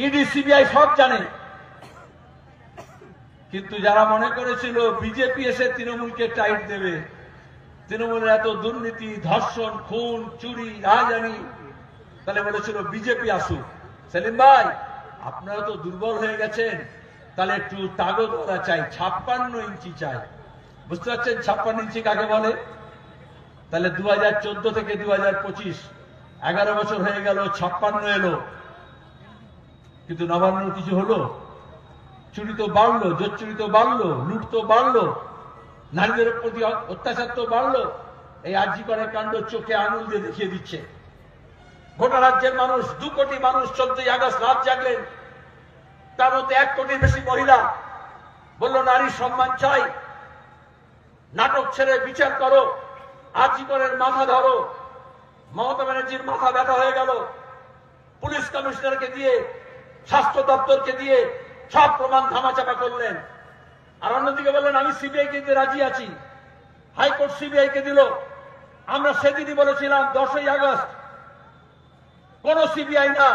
ED CBI সব জানে, কিন্তু যারা মনে করেছিল বিজেপি এসে তৃণমূলকে টাইট দেবে, তৃণমূলের এত দুর্নীতি, ধর্ষণ, খুন, চুরি, রাজধানী, তাহলে বলেছিল বিজেপি আসুক। সেলিম ভাই, আপনারা তো দুর্বল হয়ে গেছেন, তাহলে একটু তাগদা চাই, 56 ইঞ্চি চাই। বুঝতে পারছেন 56 ইঞ্চি কাকে বলে? তাহলে 2014 থেকে 2025 11 বছর হয়ে গেল, 56 এলো, কিন্তু নবান্নর কিছু হলো? চুরি তো বাড়লো, জোর চুরি তো বাড়লো, লুট তো বাড়লো, নারীদের প্রতি অত্যাচার তো বাড়লো। এই আরজি করের কাণ্ড চোখে আঙুল দিয়ে দেখিয়ে দিচ্ছে। গোটা রাজ্যের মানুষ, 2 কোটি মানুষ 14ই আগস্ট রাত জাগলেন, তার মধ্যে 1 কোটির বেশি মহিলা বলল নারীর সম্মান চাই, নাটক ছেড়ে বিচার করো, আরজি করের মাথা ধরো। মমতা ব্যানার্জির মাথা ব্যথা হয়ে গেল, পুলিশ কমিশনারকে দিয়ে, স্বাস্থ্য দপ্তরকে দিয়ে সব প্রমাণ ধামাচাপা করলেন। আর অন্যদিকে বললেন আমি সিবিআই কে দিতে রাজি আছি, হাইকোর্ট সিবিআই কে দিল। আমরা সেদিনই বলেছিলাম 10ই আগস্ট কোন সিবিআই না,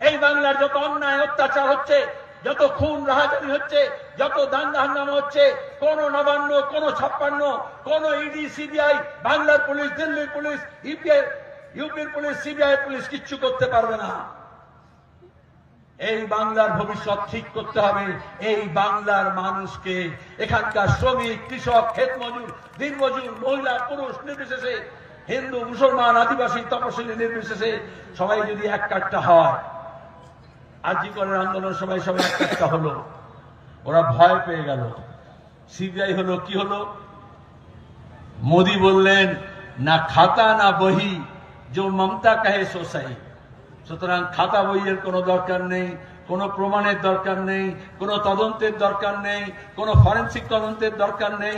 এই বাংলার যত অন্যায় অত্যাচার হচ্ছে, যত খুন রাহাজানি হচ্ছে, যত দাঙ্গা হাঙ্গামা হচ্ছে, কোন নবান্ন, কোন 56, কোন ইডি সিবিআই, বাংলার পুলিশ, দিল্লির পুলিশ, ইউপির পুলিশ, সিবিআই পুলিশ কিচ্ছু করতে পারবে না। এই বাংলার ভবিষ্যৎ ঠিক করতে হবে। এই বাংলার মানুষকে, এখানকার শ্রমিক, কৃষক, ক্ষেত মজুর, দিন মজুর, মহিলা পুরুষ নির্বিশেষে, হিন্দু মুসলমান আদিবাসী তপশিলি নির্বিশেষে সবাই যদি এক কাটটা হয়। আরজি করের আন্দোলন সবাই এক কাটটা হলো, ওরা ভয় পেয়ে গেল। সিবিআই হলো কি হলো? মোদি বললেন না খাতা না বহি, যে মমতা কাহে সো সহি। সুতরাং খাতা বইয়ের কোনো দরকার নেই, কোনো প্রমাণের দরকার নেই, কোনো তদন্তের দরকার নেই, কোনো ফরেনসিক তদন্তের দরকার নেই।